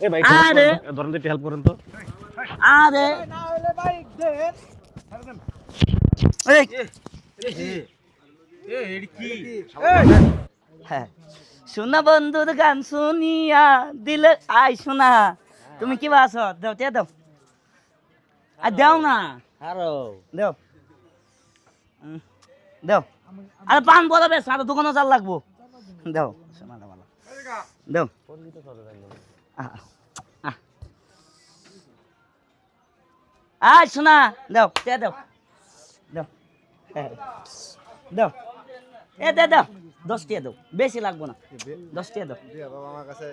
এ ভাই আরে ধরেন তো একটু হেল্প করেন তো। আরে না হলে ভাই দেন এই হ্যাঁ শোনা বন্ধুর গান শুনিয়া দিলে আই শোনা তুমি কি বাসো দাও তে দাও আর দাও না আরো দাও দাও আরে পান বলাবে সারা দোকানে চাল লাগবো দাও শোনা দাও ভালো দাও আয় শোনা দাও তে দাও দাও দাও এ দে দাও 10 টাকা দাও বেশি লাগবো না 10 টাকা দাও বাবা আমার কাছে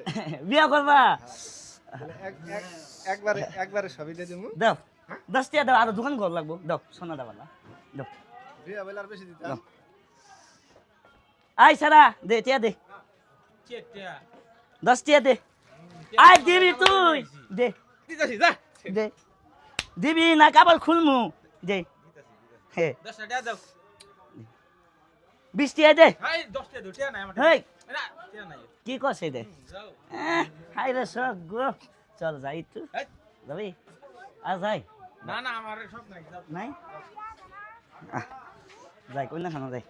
বিয়া করবা একবারে সবই দিয়ে দেবো দাও 10 টাকা দাও আর দোকান ঘর লাগবো দাও সোনা দাও দাও বিয়া বেলা আর বেশি দিতাম দাও আয় সারা দে টাকা দে 10 টাকা দে আয় দিবি তুই দে দিতাছি যা দে দিবি না কাবল খুলমু দে হে 10 টাকা দাও 20 টাকা দে ভাই 10 টাকা দুটিয়া না আমার হেই না টাকা নাই কি করছে দে যাও হাই রে সব গো চল যাই তো এই, যাবি আর যাই না না আমার সব নাই যাও নাই যাই কোন না খানো যাই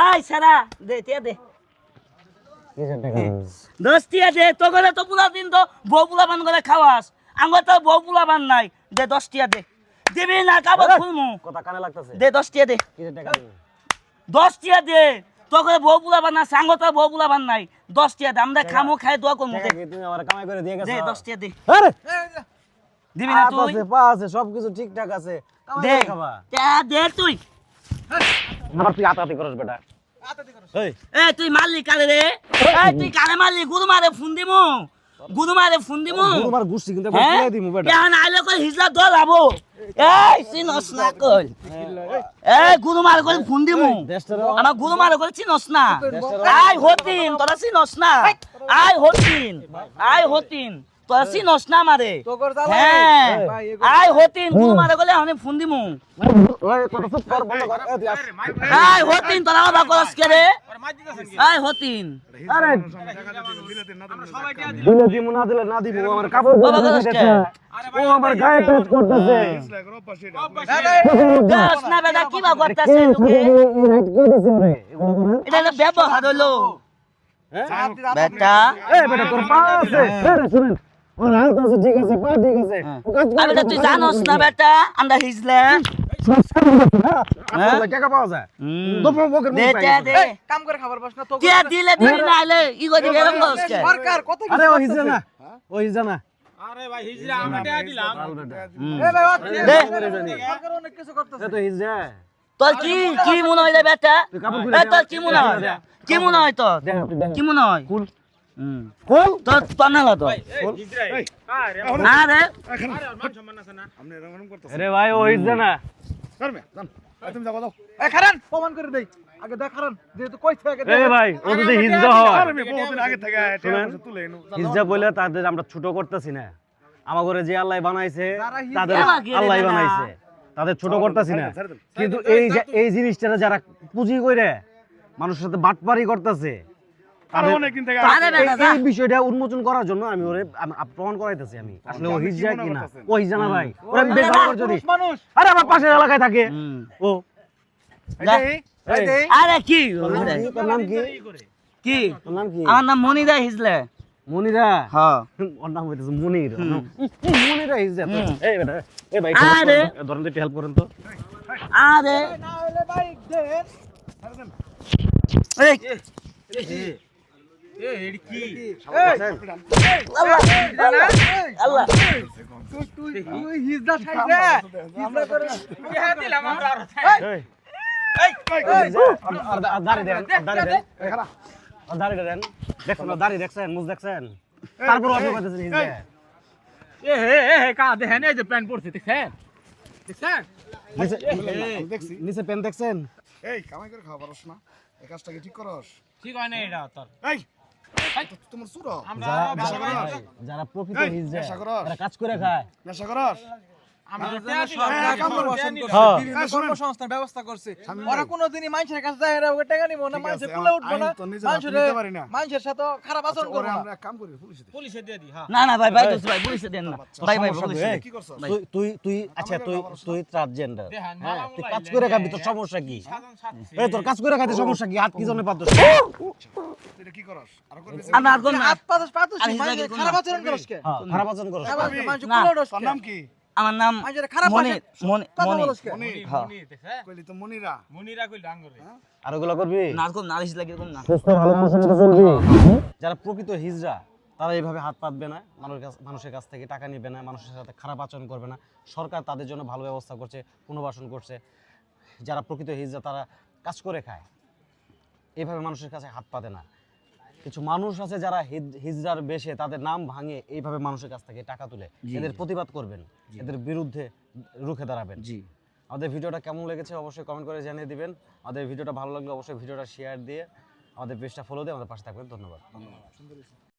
আয় সারা দে তে দে 10 টিয়া দে তো করে তো পুরা দিন তো বউ পুলা বান করে খাওয়াস আঙ্গ তো বউ পুলা বান নাই দে 10 টিয়া দে দিবি না কাবল খুলমু কথা কানে লাগতেছে। দে 10 টিয়া দে কিসের টাকা দিবি? 10 টিয়া দে তো করে বউ পুলা বান না সাঙ্গ তো বউ পুলা বান নাই 10 টিয়া দে আমরা খামো খাই দোয়া করমু টাকা দে কি তুমি আমার কামাই করে দিয়ে গেছো? দে 10 টিয়া দে আরে দিবি না হাত তুই আছে পা আছে সবকিছু ঠিকঠাক আছে কামাই দে করে খাবা। টা দে তুই আবার তুই হাতাহাতি করস বেটা। আতাতে করো এই এ তুই মারলি কালে রে এই তুই কালে মারলি গুরু মারে ফোন দিমু তোমার গুষ্টি কিন্তু হ্যাঁ ফেলে দিমু বেটা। কেন আইলে কই হিজলা দল আবো এই চিনস না কই এই গুরু মারে কই ফোন দিমু দেশটারে আমার গুরু মারে কই চিনস না আই হতিন তোরা চিনস না আই হতিন তোরা চিনস না মারে তোর জ্বালা হ্যাঁ ভাই, আই হতিন গুরু মারে কইলে আমি ফোন দিমু ওই কথা চুপ কর বন্ধ কর। এই তুই আস। আই হতিন তোরা কথা কইস কে রে আর মাই দিতাছেন কি আই হতিন আরে আমরা সবাই টাকা দিলাম দিলে দিমু না দিলে না দিমু আমার কাপড় বাবা পরে কইস কে দিতেছে। ও আমার গায়ে টাচ করতেছে। গাছ না বেটা কি বা করতেছে লোকে এটা না ব্যবহার হলো বেটা এই বেটা তোর পা আছে। আরে শুনেন ওর হাত আছে ঠিক আছে পা ঠিক আছে ও কাজ করে আরে তুই জানোস না বেটা আমরা হিজলে আপনার টাকা পাওয়া যায় দফা বকের দে মুখ দে পাই দে কাম করে খাবার বস না তো কে দিলে দিবি না আইলে ই কই দিবি এরকম করছ কে সরকার কত আরে ও হিজা না ও হিজা না আরে ভাই হিজরা আমরা টাকা দিলাম লাল বেটা এ ভাই দে। সরকার অনেক কিছু করতেছে এ তো হিজা তোর কি কি মনে হয় রে বেটা তুই কাপড় খুলে এ তোর কি মনে হয় কি মনে হয় তোর দেখ তুই দেখ কি মনে হয় কুল হুম কুল তোর তোর না তো হিজরা আরে না রে আরে মান সম্মান আছে না আপনি এরকম করতেছেন আরে ভাই ও হিজা না করবে জান তুমি যাও এ খারান প্রমাণ করে দেই আগে দেখ খারান যেহেতু কইছে আগে এ ভাই ও যদি হিজা হয় আমি বহুদিন আগে থেকে শুনেন, তুলে এনো হিজা বলে তাদের আমরা ছোট করতেছি না আমার ঘরে যে আল্লাহ বানাইছে যারা হিজড়া তাদের আমাকে রে আল্লাহ বেটা। বানাইছে তাদের ছোট করতেছি না ছেড়ে দেন। কিন্তু এই জিনিসটা যারা পুঁজি করে মানুষের সাথে বাটপারি করতেছে তাদের অনেকদিন থেকে আরে বেটা যা। এই বিষয়টা উন্মোচন করার জন্য আমি ওরে প্রমাণ করাইতেছি আমি আসলে ও হিজা কি না ও হিজা না ভাই ওরা আমি বেশ ভালো করে জানি। মানুষ আরে আমার পাশের এলাকায় থাকে হুম ও যা। এই আরে কি তোর নাম কি কি তোর নাম কি আমার নাম মনিদা হিজলে মনিরা হ্যাঁ ওর নাম হইতেছে মনির মনিরা হিজা তো। এই বেটা এই ভাই আরে। ধরেন তো একটু হেল্প করেন তো। আরে না হলে ভাই দেন এই আল্লাহ তুই হিজদা খাইছে আমরা করে হ্যাঁ দিলাম আমরা এই এই আর দাঁড়িয়ে দেন দাঁড়িয়ে দেন আর দাঁড়িয়ে দেন দেখছেন আর দাঁড়িয়ে দেখছেন মুজ দেখছেন তারপর আপনি কইতেছেন হিজা এ হে কা দেখেন এই যে প্যান্ট পরছে দেখছেন দেখছেন নিচে নিচে পেন দেখছেন এই কামাই করে খাওয়া পারস না এই কাজটা কি ঠিক করস ঠিক হয় না এটা তোর এই তোমার সুর আমরা যারা প্রকৃত হিজা নেশা করস? এরা কাজ করে খায় নেশা করস সরকার পুনর্বাসন করছে, হ্যাঁ। বিভিন্ন কর্মসংস্থান ব্যবস্থা করছে। শামীম ওরা ভাই। কোনোদিনই মানুষের কাছে যায় না, ওকে টাকা নিবো না, ঠিক মানুষের আছে, কুলে উঠবো না, আইন তো নিজের হাতে মানুষের নিতে পারি না। মানুষের সাথে খারাপ আচরণ ওরে করবো না। আমরা এক কাম করি পুলিশে দিই। না না ভাই ভাই দোস্ত ভাই পুলিশে দেন না ভাই ভাই সমস্যা পুলিশে কি? দেন। কি করছস? ভাই। তুই আচ্ছা তুই ট্রান্সজেন্ডার হ্যাঁ তুই কাজ করে খাবি তোর সমস্যা কি এই তোর কাজ করে খাইতে সমস্যা কি হাত কি জন্য পাতছ তুই এটা কি করস? আর করবি আমি আর কোন না হাত পাতস পাতস, আরে মানুষের হিজড়া খারাপ করবো আচরণ করস কে? হ্যাঁ খারাপ আচরণ করছ আবার আমি- মানুষের না। কুলে উঠস তোর কে? নাম কি? আমার নাম মানুষের খারাপ মনির ভাষায় মনির কথা মনির বলস কে? হ্যাঁ কইলি তো মনিরা। আর ওগুলো করবি না কোন নালিশ লাগে এরকম না সুস্থ ভালো মানুষের মতো চলবি যারা প্রকৃত হিজড়া তারা এইভাবে হাত পাতবে না মানুষের কাছ থেকে টাকা নেবে না মানুষের সাথে খারাপ আচরণ করবে না সরকার তাদের জন্য ভালো ব্যবস্থা করছে পুনর্বাসন করছে যারা প্রকৃত হিজড়া তারা কাজ করে খায় এইভাবে মানুষের কাছে হাত পাতে না কিছু মানুষ আছে যারা হিজড়ার বেশে তাদের নাম ভাঙে এইভাবে মানুষের কাছ থেকে টাকা তুলে জি, এদের জি। প্রতিবাদ করবেন এদের বিরুদ্ধে রুখে দাঁড়াবেন জি আমাদের ভিডিওটা কেমন লেগেছে অবশ্যই কমেন্ট করে জানিয়ে দিবেন আমাদের ভিডিওটা ভালো লাগলে অবশ্যই ভিডিওটা শেয়ার দিয়ে আমাদের পেজটা ফলো দিয়ে আমাদের পাশে থাকবেন ধন্যবাদ সুন্দর হয়েছে।